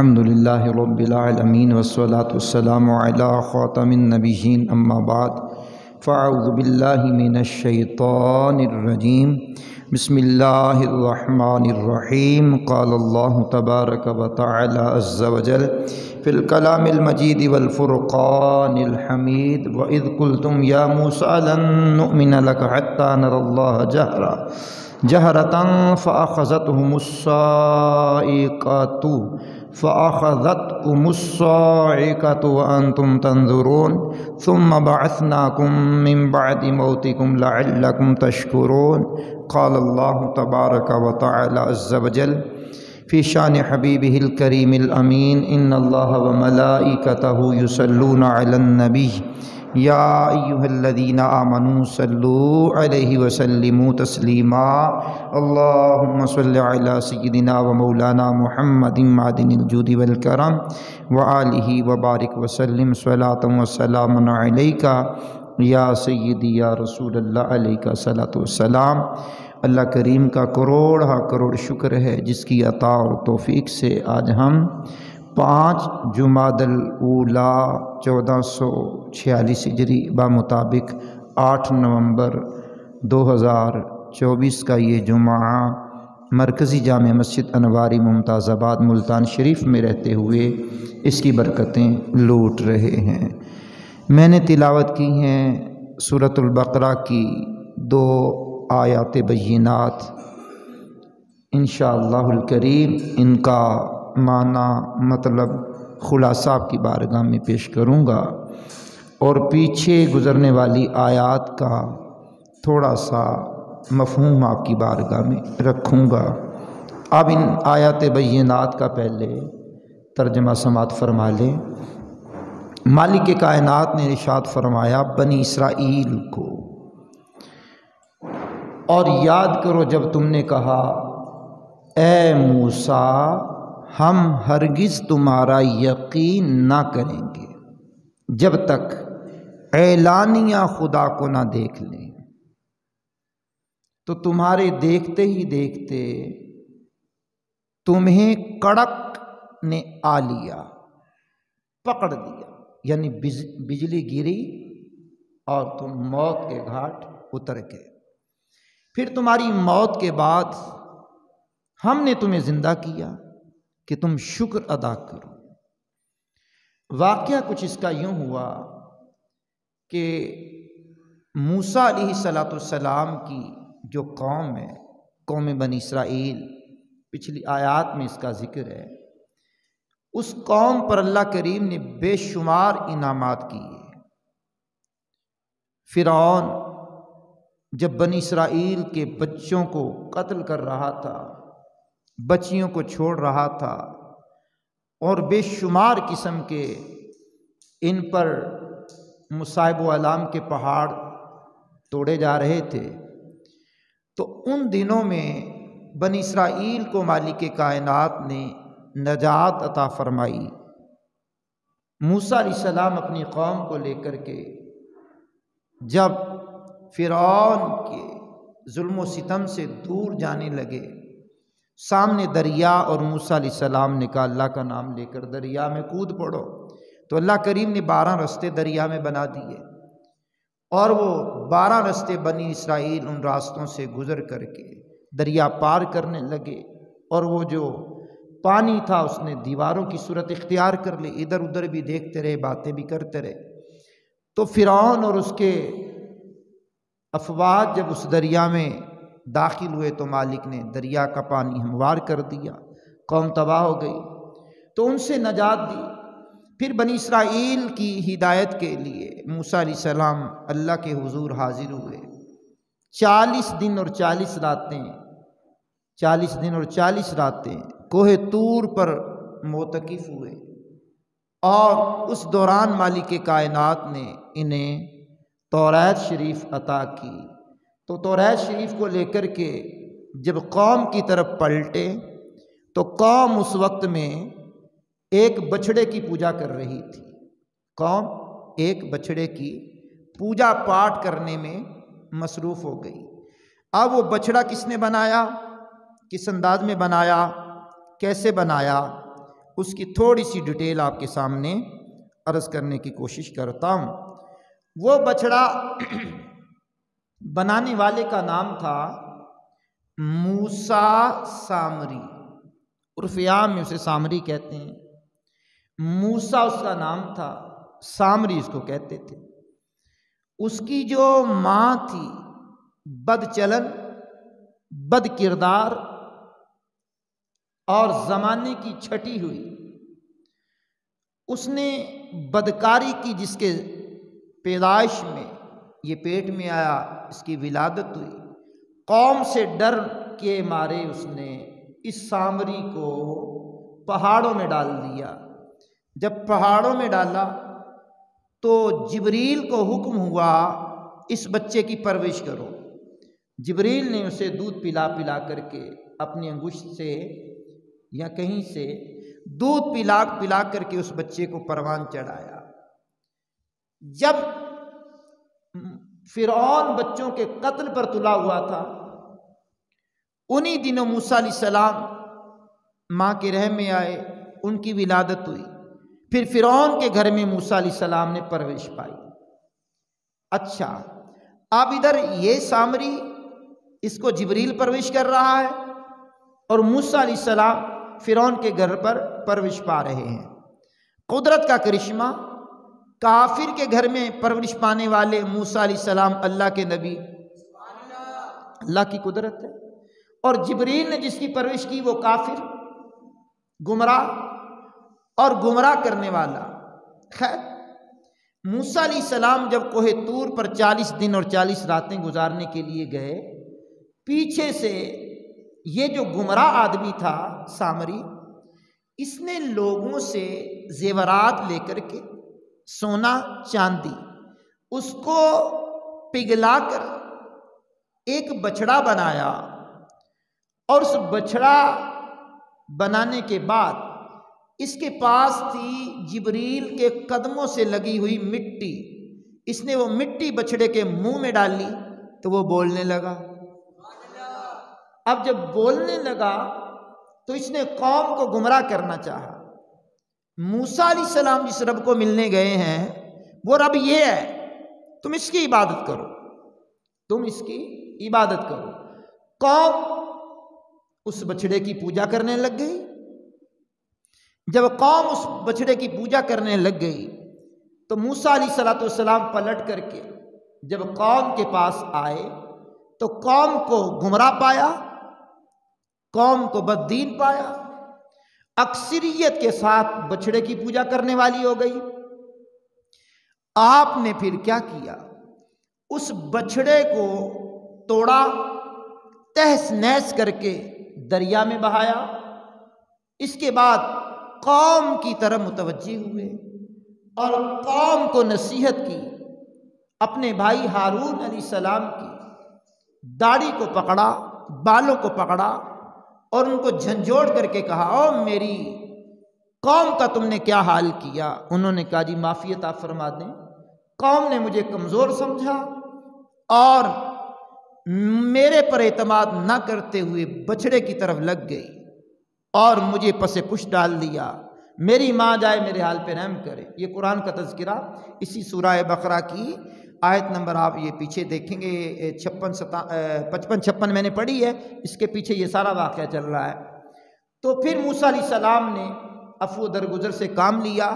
الحمدللہ رب العالمین والصلاة والسلام علی خاتم النبیین اما بعد فاعوذ باللہ من الشیطان الرجیم بسم اللہ الرحمن الرحیم قال اللہ تبارک و تعالی عز وجل فی الکلام المجید والفرقان الحمید وَإِذْ قُلْتُمْ يَا مُوسَىٰ لَن نُّؤْمِنَ لَكَ حَتَّىٰ نَرَى اللَّهَ جَهْرَةً فَأَخَذَتْكُمُ الصَّاعِقَةُ وَأَنْتُمْ تَنظُرُونَ ثُمَّ بَعَثْنَاكُم مِّن بَعْدِ مَوْتِكُمْ لَعَلَّكُمْ تَشْكُرُونَ قال اللہ تبارک و تعالی عز وجل فی شان حبیبہ الکریم الامین ان اللہ وملائکتہ یصلون علی النبی یا ایہا الذین آمنوا صلوا علیہ وسلموا تسلیما اللہم صل علی سیدنا و مولانا محمد معدن الجود والکرم وآلہ وبارک وسلم صلاۃ و سلام علیک یا سیدی یا رسول اللہ علیہ صلاۃ والسلام۔ اللہ کریم کا کروڑ شکر ہے جس کی عطا اور توفیق سے آج ہم 5 جمادی الاولیٰ 1446 ہجری بمطابق 8 نومبر 2024 کا یہ جمعہ مرکزی جامع مسجد انواری ممتاز آباد ملتان شریف میں رہتے ہوئے اس کی برکتیں لوٹ رہے ہیں۔ میں نے تلاوت کی ہیں سورۃ البقرہ کی 2 آیات بینات، انشاءاللہ الکریم ان کا معنی مطلب خلاصہ آپ کی بارگاہ میں پیش کروں گا اور پیچھے گزرنے والی آیات کا تھوڑا سا مفہوم آپ کی بارگاہ میں رکھوں گا۔ اب ان آیات بینات کا پہلے ترجمہ سماعت فرما لیں۔ مالک کائنات نے ارشاد فرمایا بنی اسرائیل کو، اور یاد کرو جب تم نے کہا اے موسیٰ ہم ہرگز تمہارا یقین نہ کریں گے جب تک اعلانیہ خدا کو نہ دیکھ لیں، تو تمہارے دیکھتے ہی دیکھتے تمہیں کڑک نے آ لیا، پکڑ لیا، یعنی بجلی گری اور تم موت کے گھاٹ اتر گئے۔ پھر تمہاری موت کے بعد ہم نے تمہیں زندہ کیا کہ تم شکر ادا کرو۔ واقعہ کچھ اس کا یوں ہوا کہ موسیٰ علیہ السلام کی جو قوم ہے، قوم بنی اسرائیل، پچھلی آیات میں اس کا ذکر ہے، اس قوم پر اللہ کریم نے بے شمار انعامات کیے۔ فرعون جب بنی اسرائیل کے بچوں کو قتل کر رہا تھا، بچیوں کو چھوڑ رہا تھا اور بے شمار قسم کے ان پر مصائب و آلام کے پہاڑ توڑے جا رہے تھے، تو ان دنوں میں بنی اسرائیل کو مالک کائنات نے نجات عطا فرمائی۔ موسیٰ علیہ السلام اپنی قوم کو لے کر کے جب فرعون کے ظلم و ستم سے دور جانے لگے، سامنے دریا اور موسیٰ علیہ السلام نے کہا اللہ کا نام لے کر دریا میں کود پڑو، تو اللہ کریم نے 12 رستے دریا میں بنا دیے، اور وہ 12 رستے بنی اسرائیل ان راستوں سے گزر کر کے دریا پار کرنے لگے، اور وہ جو پانی تھا اس نے دیواروں کی صورت اختیار کر لی، ادھر ادھر بھی دیکھتے رہے، باتیں بھی کرتے رہے۔ تو فرعون اور اس کے افواج جب اس دریا میں داخل ہوئے تو مالک نے دریا کا پانی ہموار کر دیا، قوم تباہ ہو گئی، تو ان سے نجات دی۔ پھر بنی اسرائیل کی ہدایت کے لیے موسیٰ علیہ السلام اللہ کے حضور حاضر ہوئے، 40 دن اور 40 راتیں کوہ طور پر معتکف ہوئے، اور اس دوران مالک کائنات نے انہیں توریت شریف عطا کی۔ تو توریت شریف کو لے کر کے جب قوم کی طرف پلٹے تو قوم اس وقت میں ایک بچھڑے کی پوجا کر رہی تھی، قوم ایک بچھڑے کی پوجا پاٹ کرنے میں مصروف ہو گئی۔ اب وہ بچھڑا کس نے بنایا، کس انداز میں بنایا، کیسے بنایا؟ اس کی تھوڑی سی ڈیٹیل آپ کے سامنے عرض کرنے کی کوشش کرتا ہوں۔ وہ بچڑا بنانے والے کا نام تھا موسیٰ سامری، عرف عام میں اسے سامری کہتے ہیں۔ موسیٰ اس کا نام تھا، سامری اس کو کہتے تھے۔ اس کی جو ماں تھی بد چلن، بد کردار اور زمانے کی چھٹی ہوئی، اس نے بدکاری کی، جس کے پیدائش میں یہ پیٹ میں آیا، اس کی ولادت ہوئی۔ قوم سے ڈر کے مارے اس نے اس سامری کو پہاڑوں میں ڈال دیا۔ جب پہاڑوں میں ڈالا تو جبریل کو حکم ہوا اس بچے کی پرورش کرو۔ جبریل نے اسے دودھ پلا پلا کر کے اپنی انگشت سے یا کہیں سے دودھ پلا پلا کر کے اس بچے کو پروان چڑھایا۔ جب فرعون بچوں کے قتل پر تلا ہوا تھا، انہی دنوں موسیٰ علیہ السلام ماں کے رحم میں آئے، ان کی ولادت ہوئی، پھر فرعون کے گھر میں موسیٰ علیہ السلام نے پرورش پائی۔ اچھا، اب ادھر یہ سامری، اس کو جبریل پرورش کر رہا ہے، اور موسیٰ علیہ السلام فرعون کے گھر پر پرورش پا رہے ہیں۔ قدرت کا کرشمہ، کافر کے گھر میں پرورش پانے والے موسیٰ علیہ السلام اللہ کے نبی، اللہ کی قدرت ہے۔ اور جبریل نے جس کی پرورش کی وہ کافر، گمراہ اور گمراہ کرنے والا۔ خیر، موسیٰ علیہ السلام جب کوہ طور پر 40 دن اور 40 راتیں گزارنے کے لیے گئے، پیچھے سے یہ جو گمراہ آدمی تھا سامری، اس نے لوگوں سے زیورات لے کر کے، سونا چاندی، اس کو پگھلا کر ایک بچڑا بنایا، اور اس بچڑا بنانے کے بعد اس کے پاس تھی جبریل کے قدموں سے لگی ہوئی مٹی۔ اس نے وہ مٹی بچڑے کے منہ میں ڈالی تو وہ بولنے لگا۔ اب جب بولنے لگا تو اس نے قوم کو گمراہ کرنا چاہا۔ موسیٰ علیہ السلام جس رب کو ملنے گئے ہیں وہ رب یہ ہے، تم اس کی عبادت کرو، تم اس کی عبادت کرو۔ قوم اس بچڑے کی پوجا کرنے لگ گئی۔ جب قوم اس بچڑے کی پوجا کرنے لگ گئی تو موسیٰ علیہ السلام پلٹ کر کے جب قوم کے پاس آئے تو قوم کو گمراہ پایا، قوم کو بددین پایا، اکثریت کے ساتھ بچڑے کی پوجا کرنے والی ہو گئی۔ آپ نے پھر کیا کیا؟ اس بچڑے کو توڑا، تہس نہس کر کے دریا میں بہایا۔ اس کے بعد قوم کی طرف متوجہ ہوئے اور قوم کو نصیحت کی۔ اپنے بھائی ہارون علیہ السلام کی داڑھی کو پکڑا، بالوں کو پکڑا اور ان کو جھنجھوڑ کر کے کہا، او میری قوم کا تم نے کیا حال کیا؟ انہوں نے کہا، جی معافی عطا فرما دیں، قوم نے مجھے کمزور سمجھا اور میرے پر اعتماد نہ کرتے ہوئے بچڑے کی طرف لگ گئی اور مجھے پس پش ڈال دیا۔ میری ماں جائے میرے حال پہ رحم کرے۔ یہ قرآن کا تذکرہ اسی سورہ بقرہ کی آیت نمبر آپ یہ پیچھے دیکھیں گے 55-56 میں نے پڑھی ہے، اس کے پیچھے یہ سارا واقعہ چل رہا ہے۔ تو پھر موسیٰ علیہ السلام نے عفو درگزر سے کام لیا۔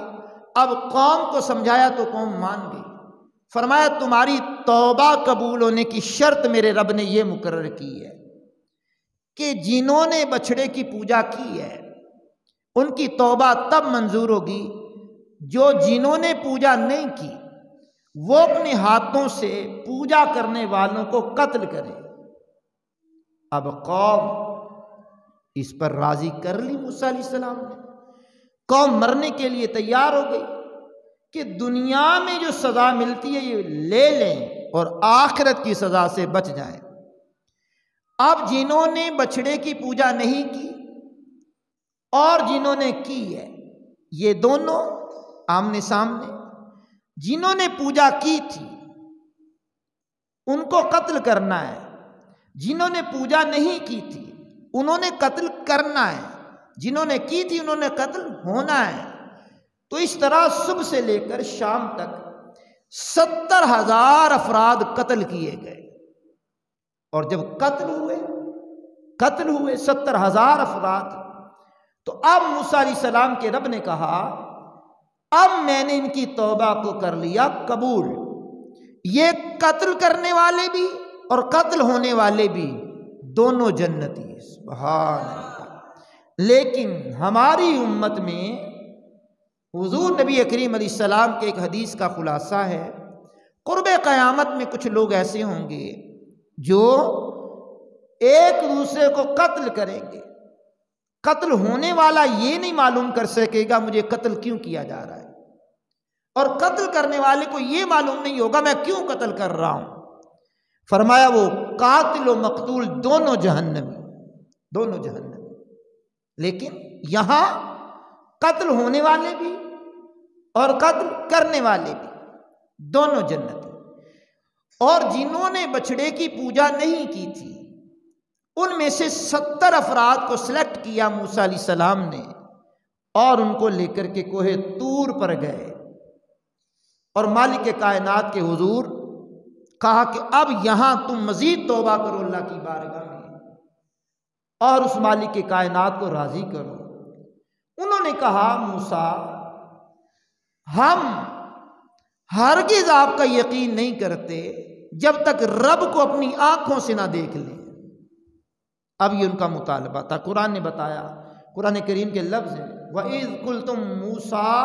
اب قوم کو سمجھایا تو قوم مان گئی۔ فرمایا تمہاری توبہ قبول ہونے کی شرط میرے رب نے یہ مقرر کی ہے کہ جنہوں نے بچڑے کی پوجا کی ہے ان کی توبہ تب منظور ہوگی جو جنہوں نے پوجا نہیں کی وہ اپنے ہاتھوں سے پوجا کرنے والوں کو قتل کرے۔ اب قوم اس پر راضی کر لی موسیٰ علیہ السلام نے۔ قوم مرنے کے لیے تیار ہو گئی کہ دنیا میں جو سزا ملتی ہے یہ لے لیں اور آخرت کی سزا سے بچ جائیں۔ اب جنہوں نے بچڑے کی پوجا نہیں کی اور جنہوں نے کی ہے یہ دونوں آمنے سامنے۔ جنہوں نے پوجا کی تھی ان کو قتل کرنا ہے، جنہوں نے پوجا نہیں کی تھی انہوں نے قتل کرنا ہے۔ جنہوں نے کی تھی انہوں نے قتل ہونا ہے۔ تو اس طرح صبح سے لے کر شام تک 70,000 افراد قتل کیے گئے، اور جب قتل ہوئے 70,000 افراد، تو اب موسیٰ علیہ السلام کے رب نے کہا اب میں نے ان کی توبہ کو کر لیا قبول، یہ قتل کرنے والے بھی اور قتل ہونے والے بھی دونوں جنتی، سبحان اللہ۔ لیکن ہماری امت میں حضور نبی کریم علیہ السلام کے ایک حدیث کا خلاصہ ہے، قرب قیامت میں کچھ لوگ ایسے ہوں گے جو ایک دوسرے کو قتل کریں گے، قتل ہونے والا یہ نہیں معلوم کر سکے گا مجھے قتل کیوں کیا جا رہا ہے، اور قتل کرنے والے کو یہ معلوم نہیں ہوگا میں کیوں قتل کر رہا ہوں۔ فرمایا وہ قاتل و مقتول دونوں جہنمی۔ لیکن یہاں قتل ہونے والے بھی اور قتل کرنے والے بھی دونوں جنتی، اور جنہوں نے بچڑے کی پوجا نہیں کی تھی ان میں سے 70 افراد کو سلیکٹ کیا موسیٰ علیہ السلام نے، اور ان کو لے کر کے کوہ طور پر گئے، اور مالک کائنات کے حضور کہا کہ اب یہاں تم مزید توبہ کرو اللہ کی بارگاہ میں، اور اس مالک کائنات کو راضی کرو۔ انہوں نے کہا موسیٰ ہم ہرگز آپ کا یقین نہیں کرتے جب تک رب کو اپنی آنکھوں سے نہ دیکھ لیں۔ اب یہ ان کا مطالبہ تھا، قرآن نے بتایا، قرآن کریم کے لفظ ہیں وَإِذْ قُلْتُمْ مُوسَىٰ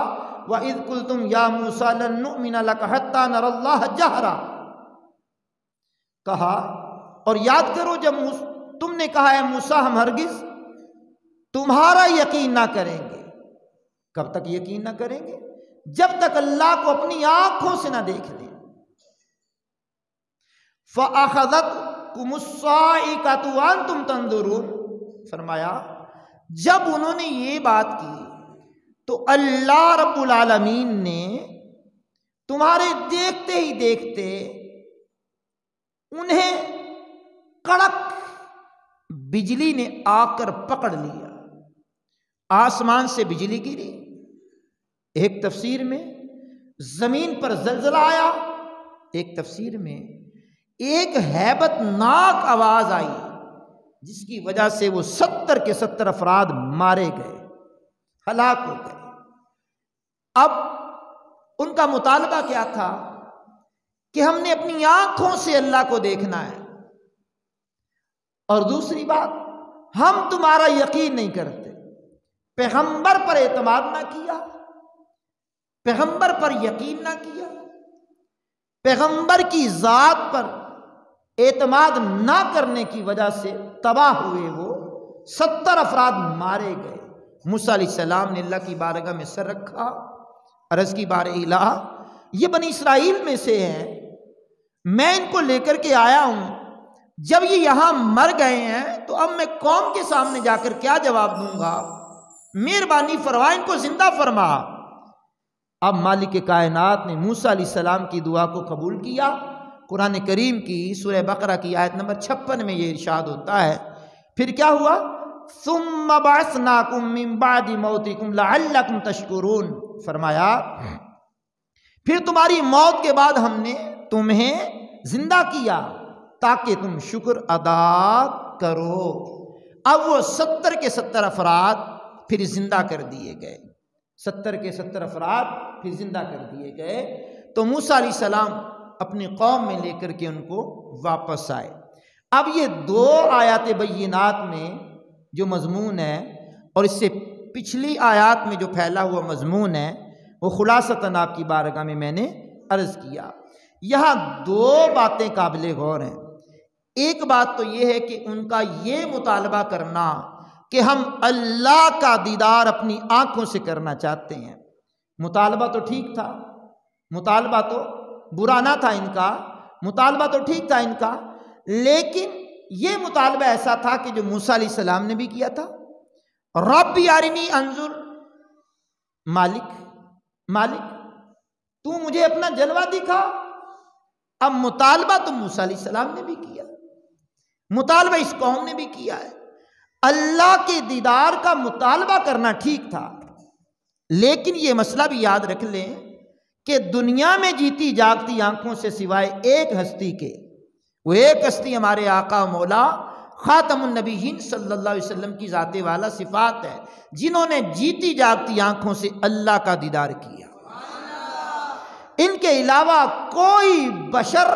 وَإِذْ قُلْتُمْ يَا مُوسَىٰ لَن نُؤْمِنَ لَكَ حَتَّىٰ نَرَى اللَّهَ جَهْرًا، کہا اور یاد کرو جب تم نے کہا ہے موسیٰ ہم ہرگز تمہارا یقین نہ کریں گے۔ کب تک یقین نہ کریں گے؟ جب تک اللہ کو اپنی آنکھوں سے نہ دیکھ لیں۔ فَأَخَذَتْكُمُ الصَّاعِقَةُ وَأَنْتُمْ تَنظُرُونَ، فرمایا جب انہوں نے یہ بات کی تو اللہ رب العالمین نے تمہارے دیکھتے ہی دیکھتے انہیں کڑک بجلی نے آ کر پکڑ لیا، آسمان سے بجلی گری، ایک تفسیر میں زمین پر زلزلہ آیا، ایک تفسیر میں ایک ہیبت ناک آواز آئی جس کی وجہ سے وہ 70 کے 70 افراد مارے گئے، ہلاک ہو گئے۔ اب ان کا مطالبہ کیا تھا کہ ہم نے اپنی آنکھوں سے اللہ کو دیکھنا ہے، اور دوسری بات ہم تمہارا یقین نہیں کرتے، پیغمبر پر اعتماد نہ کیا، پیغمبر پر یقین نہ کیا، پیغمبر کی ذات پر اعتماد نہ کرنے کی وجہ سے تباہ ہوئے، وہ 70 افراد مارے گئے۔ موسیٰ علیہ السلام نے اللہ کی بارگاہ میں سر رکھا، عرض کی بار الہ یہ بنی اسرائیل میں سے ہیں، میں ان کو لے کر کے آیا ہوں، جب یہ یہاں مر گئے ہیں تو اب میں قوم کے سامنے جا کر کیا جواب دوں گا، مہربانی فرما ان کو زندہ فرما۔ اب مالک کائنات نے موسیٰ علیہ السلام کی دعا کو قبول کیا۔ قرآن کریم کی سورہ بقرہ کی آیت نمبر 56 میں یہ ارشاد ہوتا ہے، پھر کیا ہوا؟ ثُمَّ بَعَثْنَاكُم مِّن بَعْدِ مَوْتِكُمْ لَعَلَّكُمْ تَشْكُرُونَ، فرمایا پھر تمہاری موت کے بعد ہم نے تمہیں زندہ کیا تاکہ تم شکر ادا کرو۔ اب وہ 70 کے 70 افراد پھر زندہ کر دیے گئے، 70 کے 70 افراد پھر زندہ کر دیے گئے، تو موسیٰ علیہ السلام اپنی قوم میں لے کر کے ان کو واپس آئے۔ اب یہ 2 آیات بینات میں جو مضمون ہے اور اس سے پچھلی آیات میں جو پھیلا ہوا مضمون ہے وہ خلاصتاً آپ کی بارگاہ میں نے عرض کیا۔ یہاں 2 باتیں قابل غور ہیں۔ ایک بات تو یہ ہے کہ ان کا یہ مطالبہ کرنا کہ ہم اللہ کا دیدار اپنی آنکھوں سے کرنا چاہتے ہیں، مطالبہ تو ٹھیک تھا، مطالبہ تو برا نہ تھا ان کا، مطالبہ تو ٹھیک تھا ان کا، لیکن یہ مطالبہ ایسا تھا کہ جو موسیٰ علیہ السلام نے بھی کیا تھا، رب ارنی انظر، مالک تو مجھے اپنا جلوہ دکھا۔ اب مطالبہ تو موسیٰ علیہ السلام نے بھی کیا، مطالبہ اس قوم نے بھی کیا ہے، اللہ کے دیدار کا مطالبہ کرنا ٹھیک تھا، لیکن یہ مسئلہ بھی یاد رکھ لیں کہ دنیا میں جیتی جاگتی آنکھوں سے سوائے ایک ہستی کے، وہ ایک ہستی ہمارے آقا و مولا خاتم النبیین صلی اللہ علیہ وسلم کی ذات والا صفات ہے، جنہوں نے جیتی جاگتی آنکھوں سے اللہ کا دیدار کیا۔ ان کے علاوہ کوئی بشر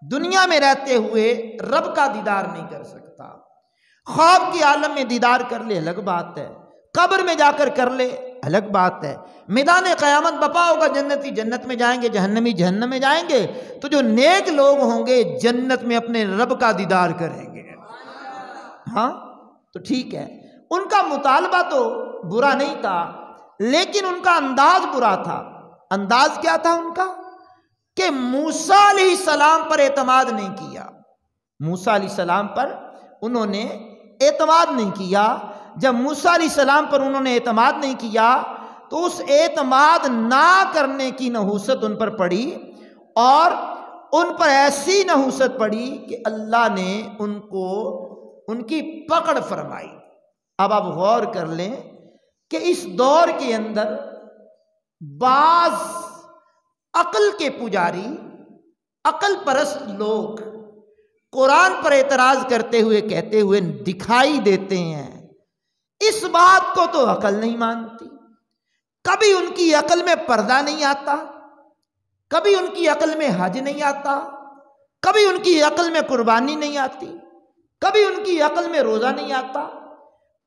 دنیا میں رہتے ہوئے رب کا دیدار نہیں کر سکتا۔ خواب کے عالم میں دیدار کر لے الگ بات ہے، قبر میں جا کر کر لے الگ بات ہے، میدان قیامت بپا ہوگا، جنتی جنت میں جائیں گے، جہنمی جہنم میں جائیں گے، تو جو نیک لوگ ہوں گے جنت میں اپنے رب کا دیدار کریں گے۔ ہاں تو ٹھیک ہے، ان کا مطالبہ تو برا نہیں تھا، لیکن ان کا انداز برا تھا۔ انداز کیا تھا ان کا؟ کہ موسیٰ علیہ السلام پر اعتماد نہیں کیا۔ موسیٰ علیہ السلام پر انہوں نے اعتماد نہیں کیا۔ جب موسیٰ علیہ السلام پر انہوں نے اعتماد نہیں کیا تو اس اعتماد نہ کرنے کی نحوست ان پر پڑی، اور ان پر ایسی نحوست پڑی کہ اللہ نے ان کو ان کی پکڑ فرمائی۔ اب آپ غور کر لیں کہ اس دور کے اندر بعض عقل کے پجاری، عقل پرست لوگ قرآن پر اعتراض کرتے ہوئے کہتے ہوئے دکھائی دیتے ہیں، اس بات کو تو عقل نہیں مانتی۔ کبھی ان کی عقل میں پردہ نہیں آتا، کبھی ان کی عقل میں حج نہیں آتا، کبھی ان کی عقل میں قربانی نہیں آتی، کبھی ان کی عقل میں روزہ نہیں آتا،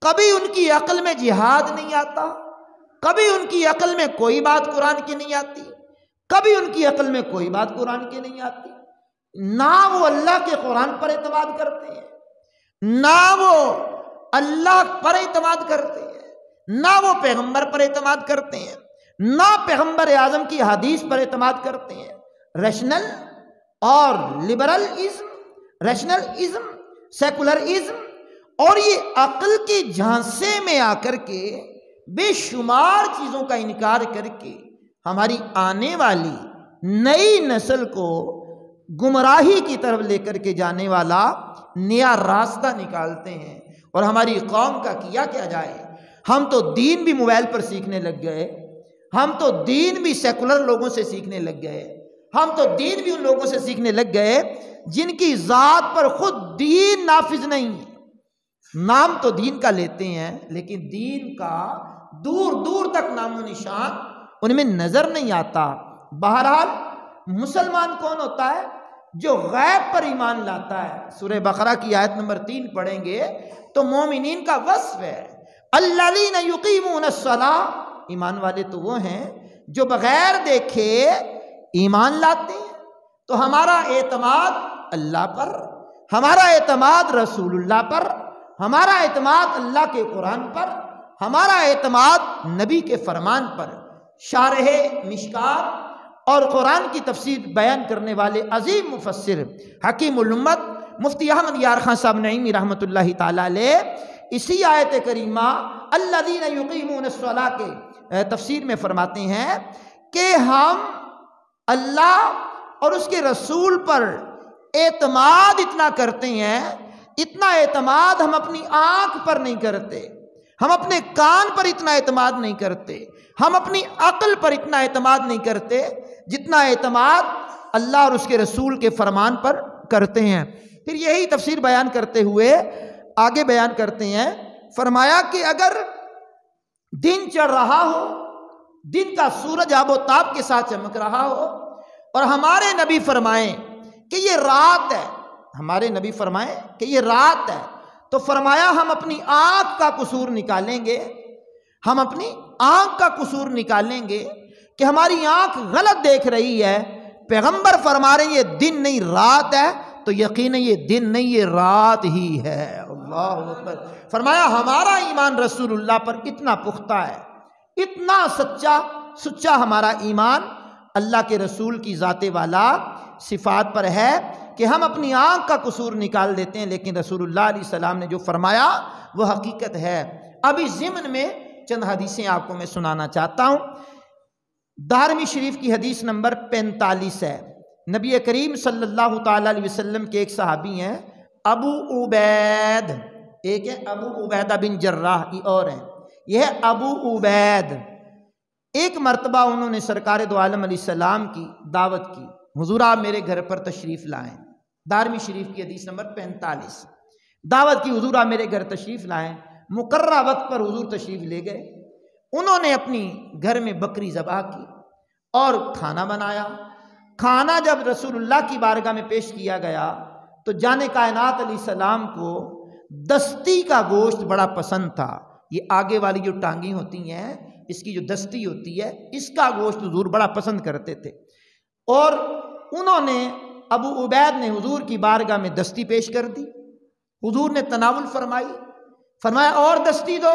کبھی ان کی عقل میں جہاد نہیں آتا، کبھی ان کی عقل میں کوئی بات قرآن کی نہیں آتی، کبھی ان کی عقل میں کوئی بات قرآن کی نہیں آتی۔ نہ وہ اللہ کے قرآن پر اعتماد کرتے ہیں، نہ وہ اللہ پر اعتماد کرتے ہیں، نہ وہ پیغمبر پر اعتماد کرتے ہیں، نہ پیغمبر اعظم کی حدیث پر اعتماد کرتے ہیں۔ ریشنل اور لبرلزم، ریشنلزم، سیکولرزم، اور یہ عقل کے جھانسے میں آ کر کے بے شمار چیزوں کا انکار کر کے ہماری آنے والی نئی نسل کو گمراہی کی طرف لے کر کے جانے والا نیا راستہ نکالتے ہیں۔ اور ہماری قوم کا کیا جائے، ہم تو دین بھی موبائل پر سیکھنے لگ گئے، ہم تو دین بھی سیکولر لوگوں سے سیکھنے لگ گئے، ہم تو دین بھی ان لوگوں سے سیکھنے لگ گئے جن کی ذات پر خود دین نافذ نہیں ہے۔ نام تو دین کا لیتے ہیں لیکن دین کا دور دور تک نام و نشان ان میں نظر نہیں آتا۔ بہرحال مسلمان کون ہوتا ہے؟ جو غیب پر ایمان لاتا ہے۔ سورہ بقرہ کی آیت نمبر 3 پڑھیں گے تو مومنین کا وصف ہے، الذین یقیمون الصلاۃ، ایمان والے تو وہ ہیں جو بغیر دیکھے ایمان لاتے ہیں۔ تو ہمارا اعتماد اللہ پر، ہمارا اعتماد رسول اللہ پر، ہمارا اعتماد اللہ کے قرآن پر، ہمارا اعتماد نبی کے فرمان پر۔ شارح مشکات اور قرآن کی تفسیر بیان کرنے والے عظیم مفسر حکیم الامت مفتی احمد یار خان صاحب نعیمی رحمۃ اللہ تعالی علیہ اسی آیت کریمہ الذین یقیمون الصلاۃ کے تفسیر میں فرماتے ہیں کہ ہم اللہ اور اس کے رسول پر اعتماد اتنا کرتے ہیں، اتنا اعتماد ہم اپنی آنکھ پر نہیں کرتے، ہم اپنے کان پر اتنا اعتماد نہیں کرتے، ہم اپنی عقل پر اتنا اعتماد نہیں کرتے جتنا اعتماد اللہ اور اس کے رسول کے فرمان پر کرتے ہیں۔ پھر یہی تفسیر بیان کرتے ہوئے آگے بیان کرتے ہیں، فرمایا کہ اگر دن چڑھ رہا ہو، دن کا سورج آب و تاب کے ساتھ چمک رہا ہو، اور ہمارے نبی فرمائیں کہ یہ رات ہے، ہمارے نبی فرمائیں کہ یہ رات ہے، تو فرمایا ہم اپنی آنکھ کا قصور نکالیں گے، ہم اپنی آنکھ کا قصور نکالیں گے کہ ہماری آنکھ غلط دیکھ رہی ہے، پیغمبر فرما رہے ہیں یہ دن نہیں رات ہے، تو یقیناً یہ دن نہیں یہ رات ہی ہے۔ اللہ اکبر۔ فرمایا ہمارا ایمان رسول اللہ پر اتنا پختہ ہے، اتنا سچا ہمارا ایمان اللہ کے رسول کی ذات والا صفات پر ہے کہ ہم اپنی آنکھ کا قصور نکال دیتے ہیں، لیکن رسول اللہ علیہ السلام نے جو فرمایا وہ حقیقت ہے۔ اب اس ضمن میں چند حدیثیں آپ کو میں سنانا چاہتا ہوں۔ دارمی شریف کی حدیث نمبر 45 ہے۔ نبی کریم صلی اللہ تعالیٰ علیہ وسلم کے ایک صحابی ہیں ابو عبید ایک ہے ابو عبیدہ بن جراح، یہ اور ہیں، یہ ہے ابو عبید۔ ایک مرتبہ انہوں نے سرکار دو عالم علیہ السلام کی دعوت کی، حضور آپ میرے گھر پر تشریف لائیں، دارمی شریف کی حدیث نمبر 45۔ دعوت کی، حضور آپ میرے گھر تشریف لائیں، مقررہ وقت پر حضور تشریف لے گئے۔ انہوں نے اپنی گھر میں بکری ذبح کی اور کھانا بنایا۔ کھانا جب رسول اللہ کی بارگاہ میں پیش کیا گیا تو جان کائنات علیہ السلام کو دستی کا گوشت بڑا پسند تھا۔ یہ آگے والی جو ٹانگیں ہوتی ہیں، اس کی جو دستی ہوتی ہے، اس کا گوشت حضور بڑا پسند کرتے تھے۔ اور انہوں نے، ابو عبید نے حضور کی بارگاہ میں دستی پیش کر دی۔ حضور نے تناول فرمائی، فرمایا اور دستی دو۔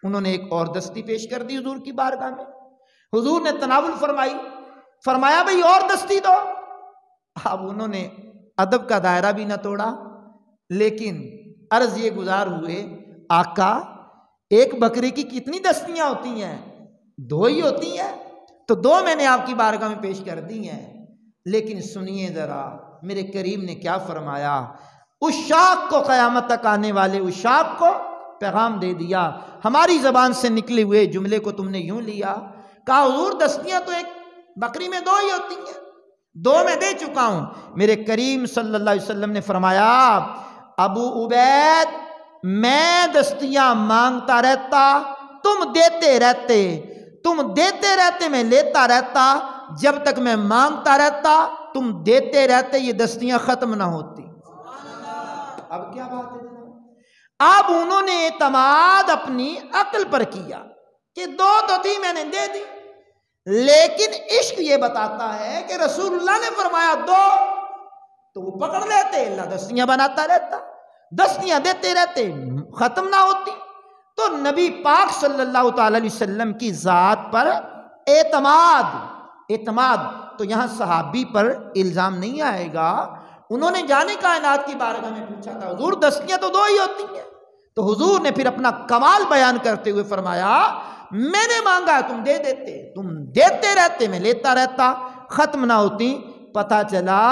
انہوں نے ایک اور دستی پیش کر دی حضور کی بارگاہ میں۔ حضور نے تناول فرمائی، فرمایا بھئی اور دستی دو۔ اب انہوں نے ادب کا دائرہ بھی نہ توڑا، لیکن عرض یہ گزار ہوئے، آقا ایک بکری کی کتنی دستیاں ہوتی ہیں؟ 2 ہی ہوتی ہیں، تو 2 میں نے آپ کی بارگاہ میں پیش کر دی ہیں۔ لیکن سنیے ذرا میرے کریم نے کیا فرمایا، عشاق کو، قیامت تک آنے والے عشاق کو پیغام دے دیا۔ ہماری زبان سے نکلے ہوئے جملے کو تم نے یوں لیا، کہا حضور دستیاں تو ایک بکری میں 2 ہی ہوتی ہیں، 2 میں دے چکا ہوں۔ میرے کریم صلی اللہ علیہ وسلم نے فرمایا، ابو عبید میں دستیاں مانگتا رہتا، تم دیتے رہتے، تم دیتے رہتے، میں لیتا رہتا، جب تک میں مانگتا رہتا تم دیتے رہتے، یہ دستیاں ختم نہ ہوتی۔ اب کیا بات ہے جناب؟ اب انہوں نے اعتماد اپنی عقل پر کیا کہ 2 تو تھی، میں نے دے دی، لیکن عشق یہ بتاتا ہے کہ رسول اللہ نے فرمایا 2، تو وہ پکڑ لیتے، اللہ دستیاں بناتا رہتا، دستیاں دیتے رہتے، ختم نہ ہوتی۔ تو نبی پاک صلی اللہ تعالی علیہ وسلم کی ذات پر اعتماد تو یہاں صحابی پر الزام نہیں آئے گا۔ انہوں نے جانے کائنات کی بارگاہ میں پوچھا تھا، حضور دستیاں تو 2 ہی ہوتی ہیں، تو حضور نے پھر اپنا کمال بیان کرتے ہوئے فرمایا، میں نے مانگا تم دے دیتے، تم دیتے رہتے، میں لیتا رہتا، ختم نہ ہوتی۔ پتہ چلا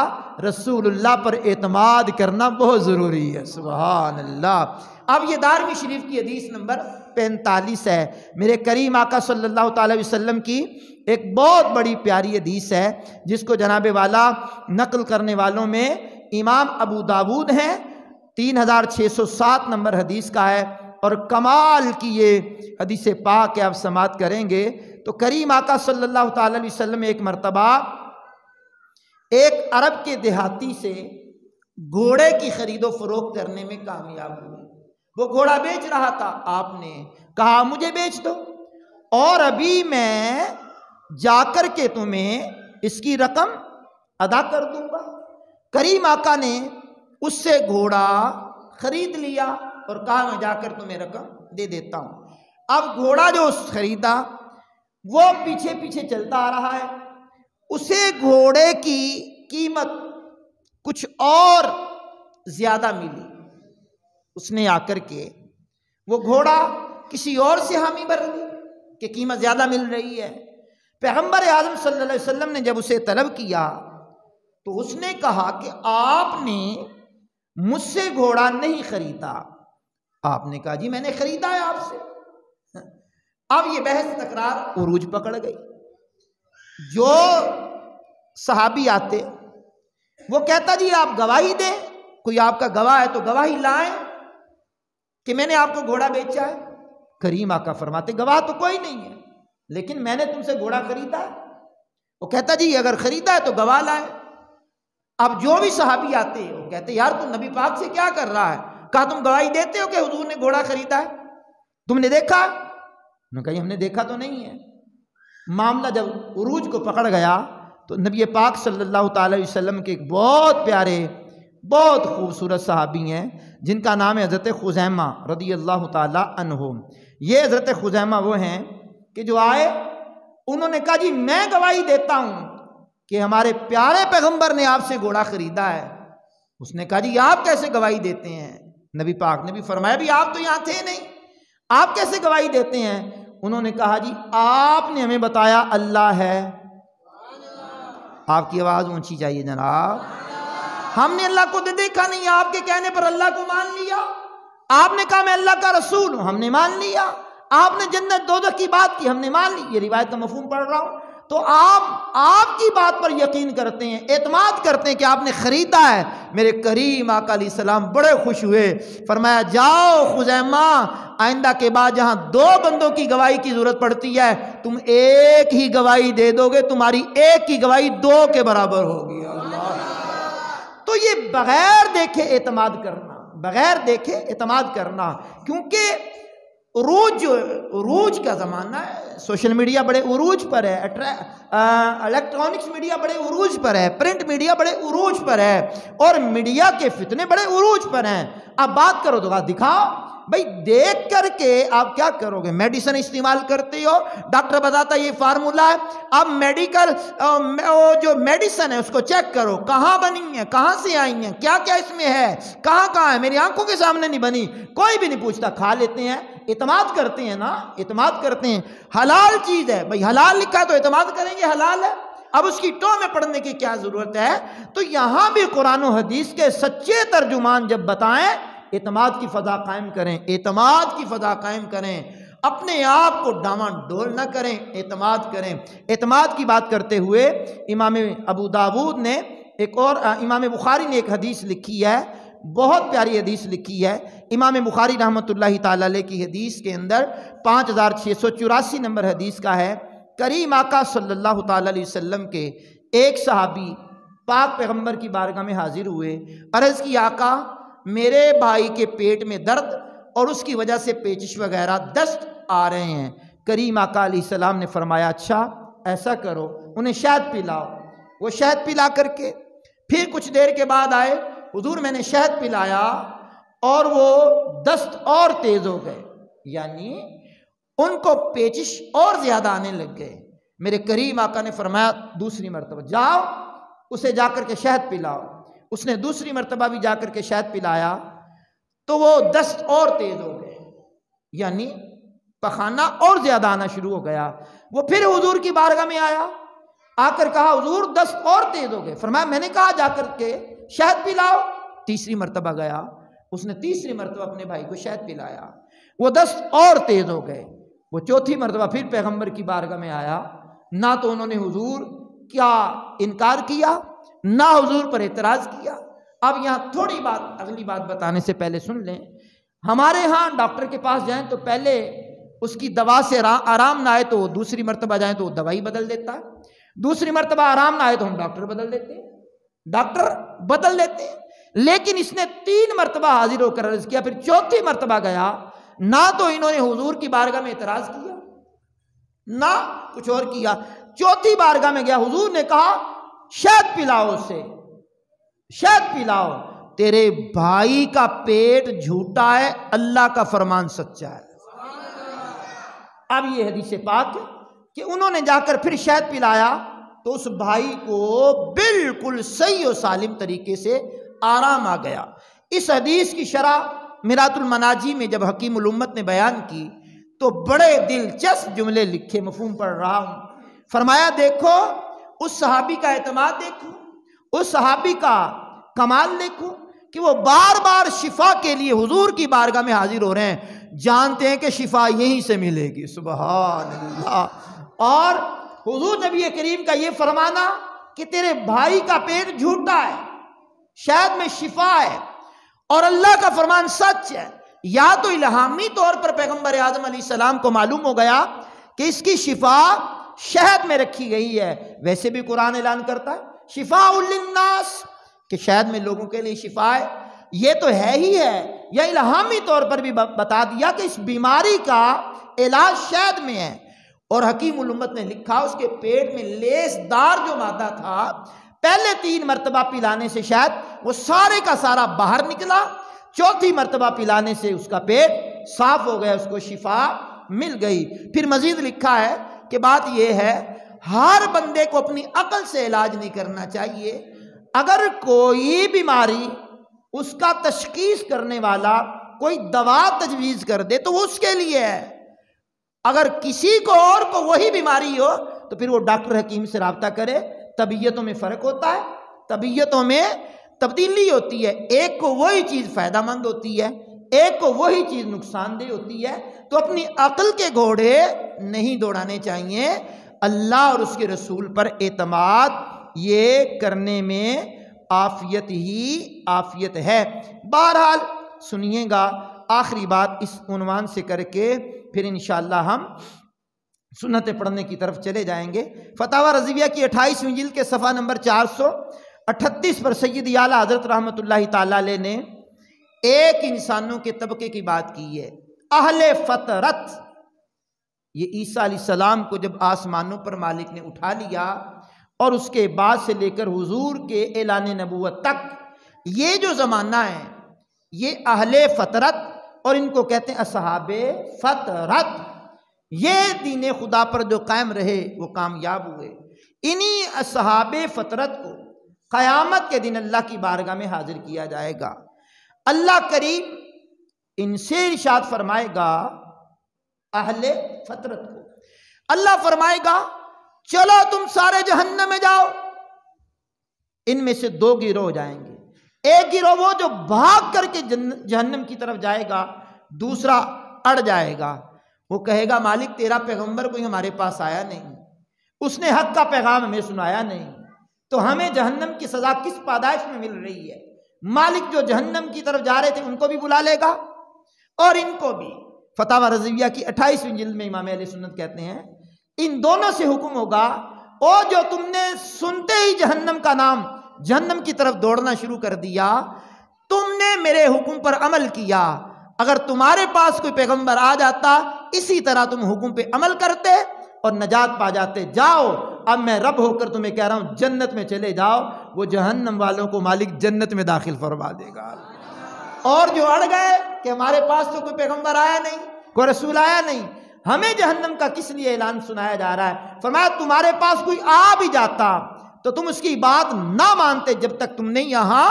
رسول اللہ پر اعتماد کرنا بہت ضروری ہے، سبحان اللہ۔ اب یہ دارمی شریف کی حدیث نمبر 45 ہے، میرے کریم آقا صلی اللہ تعالی وسلم کی ایک بہت بڑی پیاری حدیث ہے، جس کو جناب والا نقل کرنے والوں میں امام ابو داود ہیں، 3607 نمبر حدیث کا ہے، اور کمال کی یہ حدیث پاک آپ سماعت کریں گے تو کریم آقا صلی اللہ تعالی علیہ وسلم ایک مرتبہ ایک عرب کے دیہاتی سے گھوڑے کی خرید و فروخت کرنے میں کامیاب ہوئے۔ وہ گھوڑا بیچ رہا تھا، آپ نے کہا مجھے بیچ دو، اور ابھی میں جا کر کے تمہیں اس کی رقم ادا کر دوں گا۔ کریم آقا نے اس سے گھوڑا خرید لیا اور کہا میں جا کر تمہیں رقم دے دیتا ہوں۔ اب گھوڑا جو خریدا وہ پیچھے پیچھے چلتا آ رہا ہے، اسے گھوڑے کی قیمت کچھ اور زیادہ ملی۔ اس نے آ کر کے وہ گھوڑا کسی اور سے حامی بھر لی کہ قیمت زیادہ مل رہی ہے۔ پیغمبر اعظم صلی اللہ علیہ وسلم نے جب اسے طلب کیا تو اس نے کہا کہ آپ نے مجھ سے گھوڑا نہیں خریدا۔ آپ نے کہا جی میں نے خریدا ہے آپ سے۔ اب یہ بحث تکرار عروج پکڑ گئی۔ جو صحابی آتے وہ کہتا جی آپ گواہی دیں، کوئی آپ کا گواہ ہے تو گواہی لائیں کہ میں نے آپ کو گھوڑا بیچا ہے۔ کریم آقا فرماتے گواہ تو کوئی نہیں ہے، لیکن میں نے تم سے گھوڑا خریدا ہے۔ وہ کہتا جی اگر خریدا ہے تو گواہ لائیں۔ اب جو بھی صحابی آتے وہ کہتے یار تم نبی پاک سے کیا کر رہا ہے؟ کہا تم گواہی دیتے ہو کہ حضور نے گھوڑا خریدا ہے؟ تم نے دیکھا؟ انہوں نے کہا ہم نے دیکھا تو نہیں ہے۔ معاملہ جب عروج کو پکڑ گیا تو نبی پاک صلی اللہ تعالی علیہ وسلم کے ایک بہت پیارے بہت خوبصورت صحابی ہیں جن کا نام ہے حضرت خزیمہ رضی اللہ تعالی عنہ۔ یہ حضرت خزیمہ وہ ہیں کہ جو آئے، انہوں نے کہا جی میں گواہی دیتا ہوں کہ ہمارے پیارے پیغمبر نے آپ سے گھوڑا خریدا ہے۔ اس نے کہا جی آپ کیسے گواہی دیتے ہیں؟ نبی پاک نے بھی فرمایا بھی آپ تو یہاں تھے نہیں، آپ کیسے گواہی دیتے ہیں؟ انہوں نے کہا جی آپ نے ہمیں بتایا اللہ ہے۔ آپ کی آواز اونچی چاہیے جناب۔ ہم نے اللہ کو دیکھا نہیں، آپ کے کہنے پر اللہ کو مان لیا۔ آپ نے کہا میں اللہ کا رسول ہوں، ہم نے مان لیا۔ آپ نے جنت دوزخ کی بات کی، ہم نے مان لی۔ یہ روایت کا مفہوم پڑھ رہا ہوں۔ تو آپ کی بات پر یقین کرتے ہیں، اعتماد کرتے ہیں کہ آپ نے خریدا ہے۔ میرے کریم آقا علیہ السلام بڑے خوش ہوئے، فرمایا جاؤ خزیمہ، آئندہ کے بعد جہاں 2 بندوں کی گواہی کی ضرورت پڑتی ہے تم ایک ہی گواہی دے دو گے، تمہاری ایک کی گواہی 2 کے برابر ہوگی۔ تو یہ بغیر دیکھے اعتماد کرنا، بغیر دیکھے اعتماد کرنا، کیونکہ عروج کا زمانہ ہے، سوشل میڈیا بڑے عروج پر ہے، الیکٹرانکس میڈیا بڑے عروج پر ہے، پرنٹ میڈیا بڑے عروج پر ہے، اور میڈیا کے فتنے بڑے عروج پر ہیں۔ اب بات کرو تو دکھاؤ، بھئی دیکھ کر کے آپ کیا کرو گے؟ میڈیسن استعمال کرتے ہو، ڈاکٹر بتاتا یہ فارمولہ ہے، اب میڈیکل جو میڈیسن ہے اس کو چیک کرو، کہاں بنی ہے، کہاں سے آئی ہیں، کیا کیا اس میں ہے، کہاں ہے، میری آنکھوں کے سامنے نہیں بنی، کوئی بھی نہیں پوچھتا، کھا لیتے ہیں، اعتماد کرتے ہیں نا، اعتماد کرتے ہیں۔ حلال چیز ہے، بھئی حلال لکھا ہے تو اعتماد کریں گے حلال ہے، اب اس کی ٹو میں پڑھنے کی کیا ضرورت ہے؟ تو یہاں بھی قرآن و حدیث کے سچے ترجمان جب بتائیں، اعتماد کی فضا قائم کریں، اعتماد کی فضا قائم کریں، اپنے آپ کو ڈاواں ڈول نہ کریں، اعتماد کریں۔ اعتماد کی بات کرتے ہوئے امام ابو داود نے ایک اور، امام بخاری نے ایک حدیث لکھی ہے، بہت پیاری حدیث لکھی ہے۔ امام بخاری رحمۃ اللہ تعالی علیہ کی حدیث کے اندر 5684 نمبر حدیث کا ہے، کریم آقا صلی اللہ تعالی علیہ وسلم کے ایک صحابی پاک پیغمبر کی بارگاہ میں حاضر ہوئے، عرض کی آقا میرے بھائی کے پیٹ میں درد اور اس کی وجہ سے پیچش وغیرہ دست آ رہے ہیں۔ کریم آقا علیہ السلام نے فرمایا اچھا ایسا کرو، انہیں شہد پلاؤ۔ وہ شہد پلا کر کے پھر کچھ دیر کے بعد آئے، حضور میں نے شہد پلایا اور وہ دست اور تیز ہو گئے، یعنی ان کو پیچش اور زیادہ آنے لگ گئے۔ میرے کریم آقا نے فرمایا دوسری مرتبہ جاؤ اسے جا کر کے شہد پلاؤ۔ اس نے دوسری مرتبہ بھی جا کر کے شہد پلایا تو وہ دست اور تیز ہو گئے، یعنی پخانہ اور زیادہ آنا شروع ہو گیا۔ وہ پھر حضور کی بارگاہ میں آیا، آ کر کہا حضور دست اور تیز ہو گئے۔ فرمایا میں نے کہا جا کر کے شہد پلاؤ۔ تیسری مرتبہ گیا، اس نے تیسری مرتبہ اپنے بھائی کو شہد پلایا، وہ دست اور تیز ہو گئے۔ وہ چوتھی مرتبہ پھر پیغمبر کی بارگاہ میں آیا، نہ تو انہوں نے حضور کیا انکار کیا، نہ حضور پر اعتراض کیا۔ اب یہاں تھوڑی بات، اگلی بات بتانے سے پہلے سن لیں، ہمارے ہاں ڈاکٹر کے پاس جائیں تو پہلے اس کی دوا سے آرام نہ آئے تو دوسری مرتبہ جائیں تو وہ دوائی بدل دیتا ہے، دوسری مرتبہ آرام نہ آئے تو ہم ڈاکٹر بدل دیتے ہیں، ڈاکٹر بدل دیتے ہیں۔ لیکن اس نے 3 مرتبہ حاضر ہو کر عرض کیا، پھر چوتھی مرتبہ گیا، نہ تو انہوں نے حضور کی بارگاہ میں اعتراض کیا نہ کچھ اور کیا۔ چوتھی بارگاہ میں گیا، حضور نے کہا شہد پلاؤ اسے، شہد پلاؤ، تیرے بھائی کا پیٹ جھوٹا ہے، اللہ کا فرمان سچا ہے۔ اب یہ حدیث پاک کہ انہوں نے جا کر پھر شہد پلایا تو اس بھائی کو بالکل صحیح و سالم طریقے سے آرام آ گیا۔ اس حدیث کی شرح میرات المناجی میں جب حکیم الامت نے بیان کی تو بڑے دلچسپ جملے لکھے، مفہوم پڑھ رہا ہوں۔ فرمایا دیکھو اس صحابی کا اعتماد، دیکھو اس صحابی کا کمال، دیکھو کہ وہ بار بار شفا کے لیے حضور کی بارگاہ میں حاضر ہو رہے ہیں، جانتے ہیں کہ شفا یہیں سے ملے گی، سبحان اللہ۔ اور حضور نبی کریم کا یہ فرمانا کہ تیرے بھائی کا پیٹ جھوٹا ہے، شاید میں شفا ہے، اور اللہ کا فرمان سچ ہے، یا تو الہامی طور پر پیغمبر اعظم علیہ السلام کو معلوم ہو گیا کہ اس کی شفا شہد میں رکھی گئی ہے، ویسے بھی قرآن اعلان کرتا ہے شفاء للناس کہ شہد میں لوگوں کے لیے شفا ہے، یہ تو ہے ہی ہے، یا الہامی طور پر بھی بتا دیا کہ اس بیماری کا علاج شہد میں ہے۔ اور حکیم الامت نے لکھا اس کے پیٹ میں لیس دار جو مادہ تھا، پہلے 3 مرتبہ پلانے سے شاید وہ سارے کا سارا باہر نکلا، چوتھی مرتبہ پلانے سے اس کا پیٹ صاف ہو گیا، اس کو شفا مل گئی۔ پھر مزید لکھا ہے کہ بات یہ ہے ہر بندے کو اپنی عقل سے علاج نہیں کرنا چاہیے، اگر کوئی بیماری اس کا تشخیص کرنے والا کوئی دوا تجویز کر دے تو وہ اس کے لیے ہے، اگر کسی کو اور کو وہی بیماری ہو تو پھر وہ ڈاکٹر حکیم سے رابطہ کرے۔ طبیعتوں میں فرق ہوتا ہے، طبیعتوں میں تبدیلی ہوتی ہے، ایک کو وہی چیز فائدہ مند ہوتی ہے، ایک کو وہی چیز نقصان دہ ہوتی ہے تو اپنی عقل کے گھوڑے نہیں دوڑانے چاہیے، اللہ اور اس کے رسول پر اعتماد یہ کرنے میں عافیت ہی عافیت ہے۔ بہرحال سنیے گا آخری بات اس عنوان سے کر کے پھر انشاءاللہ ہم سنت پڑھنے کی طرف چلے جائیں گے۔ فتاوی رضویہ کی 28ویں جلد کے صفحہ نمبر 438 پر سید اعلیٰ حضرت رحمۃ اللہ تعالی علیہ نے ایک انسانوں کے طبقے کی بات کی ہے، اہل فطرت۔ یہ عیسیٰ علیہ السلام کو جب آسمانوں پر مالک نے اٹھا لیا اور اس کے بعد سے لے کر حضور کے اعلان نبوت تک یہ جو زمانہ ہے یہ اہل فطرت، اور ان کو کہتے ہیں اصحاب فطرت، یہ دین خدا پر جو قائم رہے وہ کامیاب ہوئے۔ انہی اصحاب فطرت کو قیامت کے دن اللہ کی بارگاہ میں حاضر کیا جائے گا۔ اللہ کریم ان سے ارشاد فرمائے گا، اہل فطرت کو اللہ فرمائے گا چلو تم سارے جہنم میں جاؤ۔ ان میں سے دو گروہ جائیں گے، ایک گروہ وہ جو بھاگ کر کے جہنم کی طرف جائے گا، دوسرا اڑ جائے گا، وہ کہے گا مالک تیرا پیغمبر کوئی ہمارے پاس آیا نہیں، اس نے حق کا پیغام ہمیں سنایا نہیں، تو ہمیں جہنم کی سزا کس پاداش میں مل رہی ہے؟ مالک جو جہنم کی طرف جا رہے تھے ان کو بھی بلا لے گا اور ان کو بھی۔ فتاوی رضویہ کی 28ویں جلد میں امام اہل سنت کہتے ہیں ان دونوں سے حکم ہوگا، او جو تم نے سنتے ہی جہنم کا نام جہنم کی طرف دوڑنا شروع کر دیا، تم نے میرے حکم پر عمل کیا، اگر تمہارے پاس کوئی پیغمبر آ جاتا اسی طرح تم حکم پہ عمل کرتے اور نجات پا جاتے۔ جاؤ اب میں رب ہو کر تمہیں کہہ رہا ہوں جنت میں چلے جاؤ، وہ جہنم والوں کو مالک جنت میں داخل فرما دے گا۔ اور جو اڑ گئے کہ ہمارے پاس تو کوئی پیغمبر آیا نہیں، کوئی رسول آیا نہیں، ہمیں جہنم کا کس لیے اعلان سنایا جا رہا ہے؟ فرمایا تمہارے پاس کوئی آ بھی جاتا تو تم اس کی بات نہ مانتے، جب تک تم نے یہاں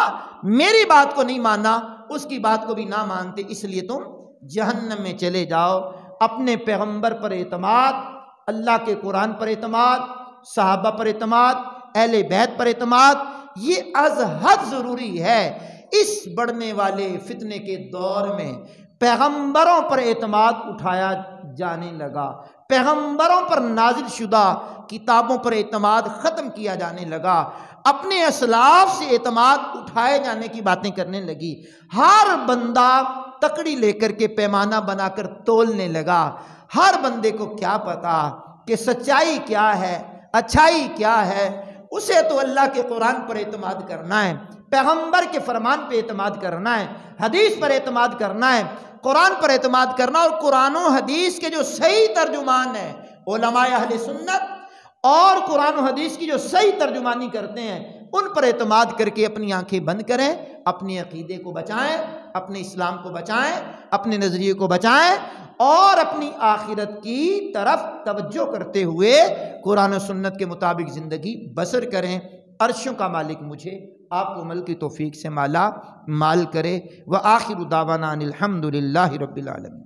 میری بات کو نہیں مانا اس کی بات کو بھی نہ مانتے، اس لیے تم جہنم میں چلے جاؤ۔ اپنے پیغمبر پر اعتماد، اللہ کے قرآن پر اعتماد، صحابہ پر اعتماد، اہل بیت پر اعتماد، یہ از حد ضروری ہے۔ اس بڑھنے والے فتنے کے دور میں پیغمبروں پر اعتماد اٹھایا جانے لگا، پیغمبروں پر نازل شدہ کتابوں پر اعتماد ختم کیا جانے لگا، اپنے اسلاف سے اعتماد اٹھائے جانے کی باتیں کرنے لگی، ہر بندہ تکڑی لے کر کے پیمانہ بنا کر تولنے لگا۔ ہر بندے کو کیا پتا کہ سچائی کیا ہے، اچھائی کیا ہے؟ اسے تو اللہ کے قرآن پر اعتماد کرنا ہے، پیغمبر کے فرمان پہ اعتماد کرنا ہے، حدیث پر اعتماد کرنا ہے، قرآن پر اعتماد کرنا، اور قرآن و حدیث کے جو صحیح ترجمان ہیں علماء اہل سنت، اور قرآن و حدیث کی جو صحیح ترجمانی کرتے ہیں ان پر اعتماد کر کے اپنی آنکھیں بند کریں، اپنے عقیدے کو بچائیں، اپنے اسلام کو بچائیں، اپنے نظریے کو بچائیں، اور اپنی آخرت کی طرف توجہ کرتے ہوئے قرآن و سنت کے مطابق زندگی بسر کریں۔ عرشوں کا مالک مجھے آپ کو عمل کی توفیق سے مالا مال کرے۔ وآخر دعوانا ان الحمد للہ رب العالمین۔